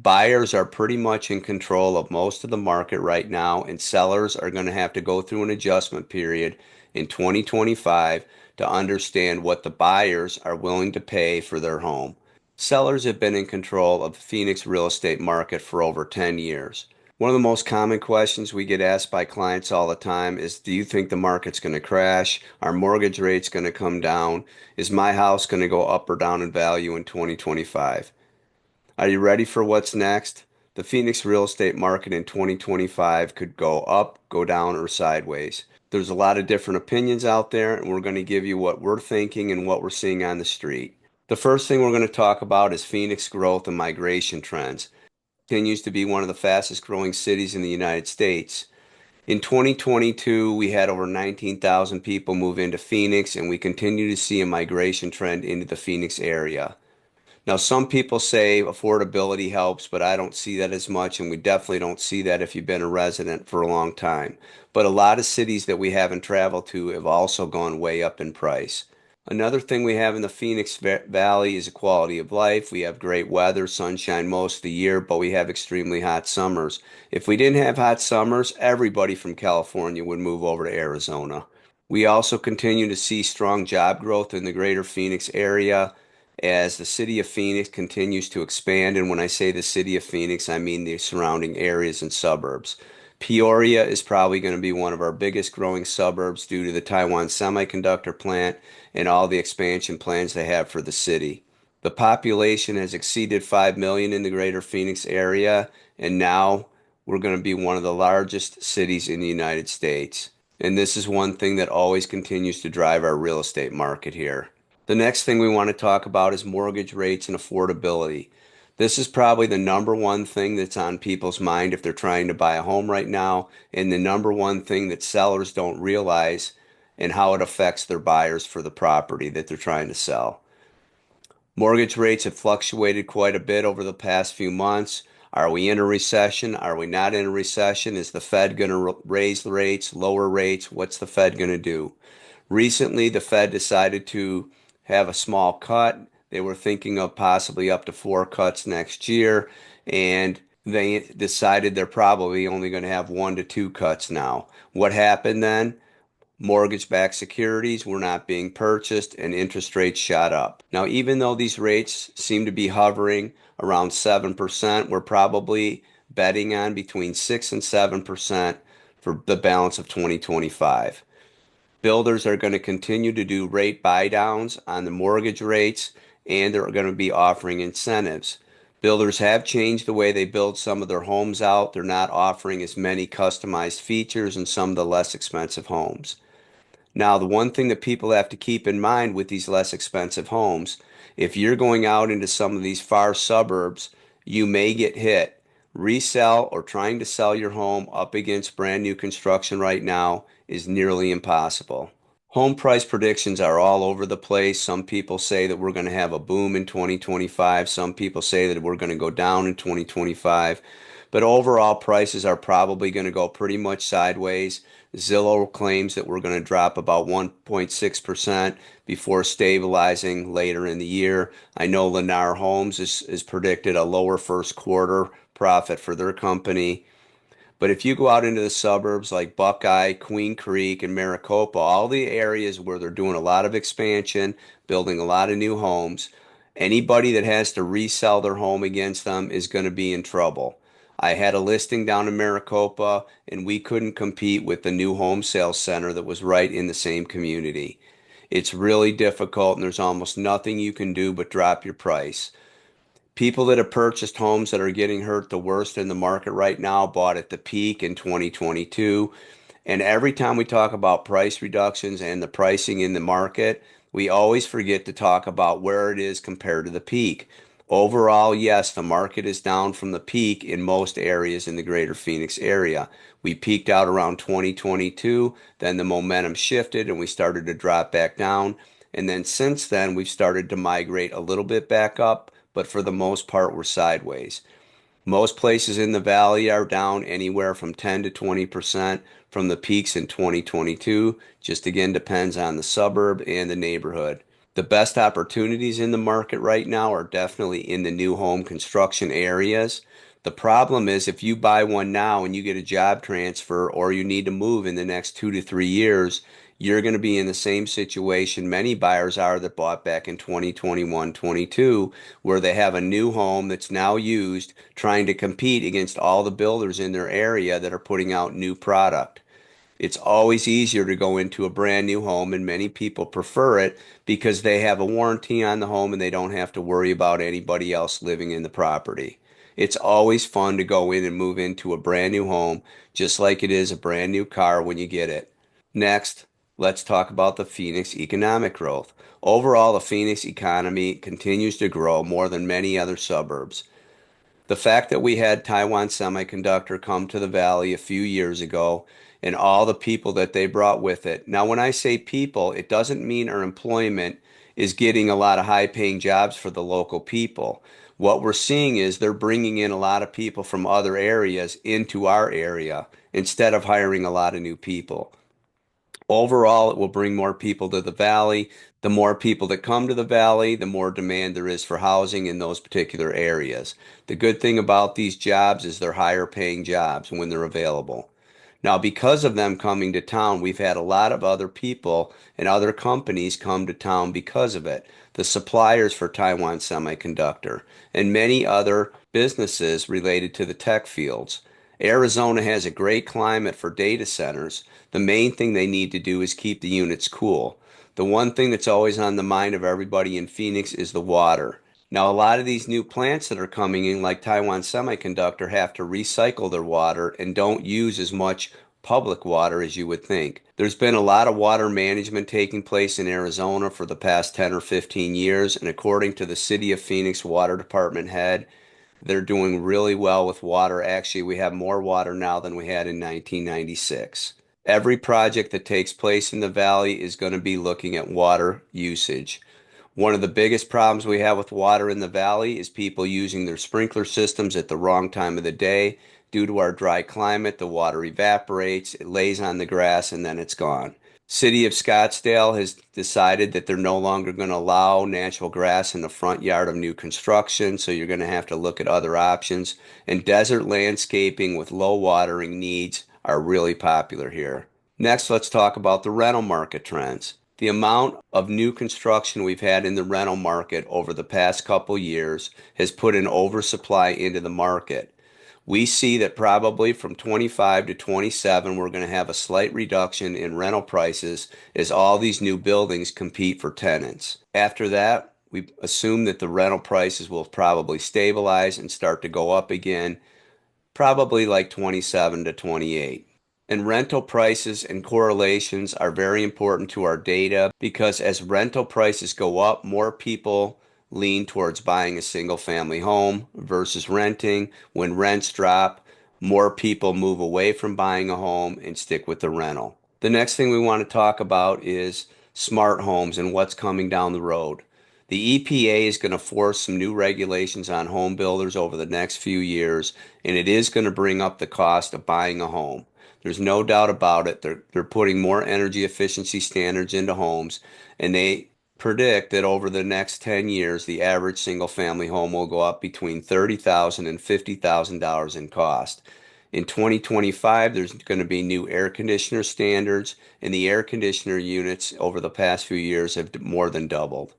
Buyers are pretty much in control of most of the market right now, and sellers are going to have to go through an adjustment period in 2025 to understand what the buyers are willing to pay for their home. Sellers have been in control of the Phoenix real estate market for over 10 years. One of the most common questions we get asked by clients all the time is, do you think the market's going to crash? Are mortgage rates going to come down? Is my house going to go up or down in value in 2025? Are you ready for what's next? The Phoenix real estate market in 2025 could go up, go down, or sideways. There's a lot of different opinions out there, and we're going to give you what we're thinking and what we're seeing on the street. The first thing we're going to talk about is Phoenix growth and migration trends. It continues to be one of the fastest growing cities in the United States. In 2022, we had over 19,000 people move into Phoenix, and we continue to see a migration trend into the Phoenix area. Now, some people say affordability helps, but I don't see that as much, and we definitely don't see that if you've been a resident for a long time. But a lot of cities that we haven't traveled to have also gone way up in price. Another thing we have in the Phoenix Valley is a quality of life. We have great weather, sunshine most of the year, but we have extremely hot summers. If we didn't have hot summers, everybody from California would move over to Arizona. We also continue to see strong job growth in the greater Phoenix area as the city of Phoenix continues to expand. And when I say the city of Phoenix, I mean the surrounding areas and suburbs. Peoria is probably going to be one of our biggest growing suburbs due to the Taiwan semiconductor plant and all the expansion plans they have for the city. The population has exceeded 5 million in the greater Phoenix area, and now we're going to be one of the largest cities in the United States. And this is one thing that always continues to drive our real estate market here. The next thing we want to talk about is mortgage rates and affordability. This is probably the number one thing that's on people's mind if they're trying to buy a home right now, and the number one thing that sellers don't realize and how it affects their buyers for the property that they're trying to sell. Mortgage rates have fluctuated quite a bit over the past few months. Are we in a recession? Are we not in a recession? Is the Fed going to raise the rates, lower rates? What's the Fed going to do? Recently, the Fed decided to have a small cut. They were thinking of possibly up to 4 cuts next year, and they decided they're probably only going to have 1 to 2 cuts now. What happened then? Mortgage-backed securities were not being purchased and interest rates shot up. Now, even though these rates seem to be hovering around 7%, we're probably betting on between 6 and 7% for the balance of 2025. Builders are going to continue to do rate buy downs on the mortgage rates, and they're going to be offering incentives. Builders have changed the way they build some of their homes out. They're not offering as many customized features in some of the less expensive homes. Now, the one thing that people have to keep in mind with these less expensive homes, if you're going out into some of these far suburbs, you may get hit. Resell or trying to sell your home up against brand new construction right now is nearly impossible. Home price predictions are all over the place. Some people say that we're going to have a boom in 2025. Some people say that we're going to go down in 2025. But overall, prices are probably going to go pretty much sideways. Zillow claims that we're going to drop about 1.6% before stabilizing later in the year. I know Lennar Homes is predicted a lower first quarter profit for their company. But if you go out into the suburbs like Buckeye, Queen Creek, and Maricopa, all the areas where they're doing a lot of expansion, building a lot of new homes, anybody that has to resell their home against them is going to be in trouble. I had a listing down in Maricopa, and we couldn't compete with the new home sales center that was right in the same community. It's really difficult, and there's almost nothing you can do but drop your price. People that have purchased homes that are getting hurt the worst in the market right now bought at the peak in 2022. And every time we talk about price reductions and the pricing in the market, we always forget to talk about where it is compared to the peak. Overall, yes, the market is down from the peak in most areas in the greater Phoenix area. We peaked out around 2022, then the momentum shifted and we started to drop back down. And then since then, we've started to migrate a little bit back up, but for the most part, we're sideways. Most places in the valley are down anywhere from 10 to 20% from the peaks in 2022. Just again depends on the suburb and the neighborhood. The best opportunities in the market right now are definitely in the new home construction areas. The problem is if you buy one now and you get a job transfer or you need to move in the next 2 to 3 years, you're going to be in the same situation many buyers are that bought back in 2021, 22, where they have a new home that's now used trying to compete against all the builders in their area that are putting out new product. It's always easier to go into a brand new home, and many people prefer it because they have a warranty on the home and they don't have to worry about anybody else living in the property. It's always fun to go in and move into a brand new home, just like it is a brand new car when you get it. Next, let's talk about the Phoenix economic growth. Overall, the Phoenix economy continues to grow more than many other suburbs. The fact that we had Taiwan Semiconductor come to the valley a few years ago and all the people that they brought with it. Now, when I say people, it doesn't mean our employment is getting a lot of high paying jobs for the local people. What we're seeing is they're bringing in a lot of people from other areas into our area instead of hiring a lot of new people. Overall, it will bring more people to the valley. The more people that come to the valley, the more demand there is for housing in those particular areas. The good thing about these jobs is they're higher paying jobs when they're available. Now, because of them coming to town, we've had a lot of other people and other companies come to town because of it. The suppliers for Taiwan Semiconductor and many other businesses related to the tech fields. Arizona has a great climate for data centers. The main thing they need to do is keep the units cool. The one thing that's always on the mind of everybody in Phoenix is the water. Now, a lot of these new plants that are coming in, like Taiwan Semiconductor, have to recycle their water and don't use as much public water as you would think. There's been a lot of water management taking place in Arizona for the past 10 or 15 years, and according to the City of Phoenix Water Department head, they're doing really well with water. Actually, we have more water now than we had in 1996. Every project that takes place in the valley is going to be looking at water usage. One of the biggest problems we have with water in the valley is people using their sprinkler systems at the wrong time of the day. Due to our dry climate, the water evaporates, it lays on the grass, and then it's gone. City of Scottsdale has decided that they're no longer going to allow natural grass in the front yard of new construction, so you're going to have to look at other options. And desert landscaping with low watering needs are really popular here. Next, let's talk about the rental market trends. The amount of new construction we've had in the rental market over the past couple years has put an oversupply into the market. We see that probably from 25 to 27, we're going to have a slight reduction in rental prices as all these new buildings compete for tenants. After that, we assume that the rental prices will probably stabilize and start to go up again, probably like 27 to 28. And rental prices and correlations are very important to our data because as rental prices go up, more people lean towards buying a single family home versus renting. When rents drop, more people move away from buying a home and stick with the rental. The next thing we want to talk about is smart homes and what's coming down the road. The EPA is going to force some new regulations on home builders over the next few years, and it is going to bring up the cost of buying a home. There's no doubt about it. They're putting more energy efficiency standards into homes, and they predict that over the next 10 years, the average single family home will go up between $30,000 and $50,000 in cost. In 2025, there's going to be new air conditioner standards, and the air conditioner units over the past few years have more than doubled.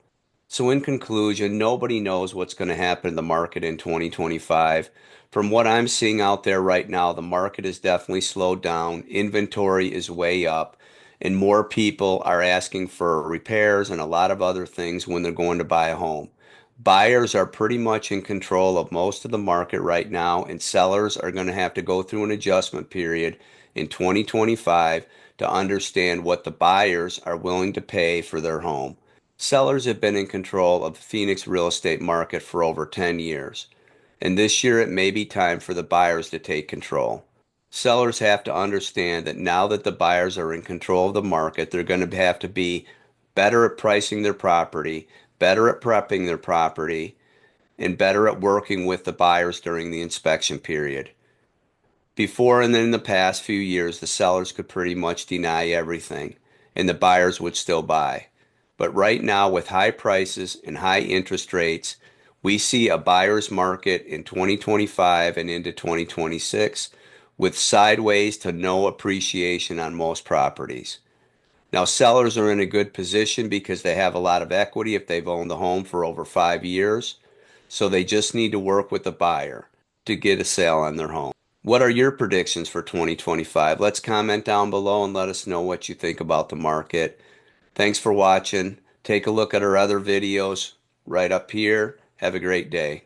So in conclusion, nobody knows what's going to happen in the market in 2025. From what I'm seeing out there right now, the market has definitely slowed down. Inventory is way up, and more people are asking for repairs and a lot of other things when they're going to buy a home. Buyers are pretty much in control of most of the market right now, and sellers are going to have to go through an adjustment period in 2025 to understand what the buyers are willing to pay for their home. Sellers have been in control of the Phoenix real estate market for over 10 years, and this year it may be time for the buyers to take control. Sellers have to understand that now that the buyers are in control of the market, they're going to have to be better at pricing their property, better at prepping their property, and better at working with the buyers during the inspection period. Before and then in the past few years, the sellers could pretty much deny everything, and the buyers would still buy. But right now, with high prices and high interest rates, we see a buyer's market in 2025 and into 2026 with sideways to no appreciation on most properties. Now, sellers are in a good position because they have a lot of equity if they've owned the home for over 5 years. So they just need to work with the buyer to get a sale on their home. What are your predictions for 2025? Let's comment down below and let us know what you think about the market. Thanks for watching. Take a look at our other videos right up here. Have a great day.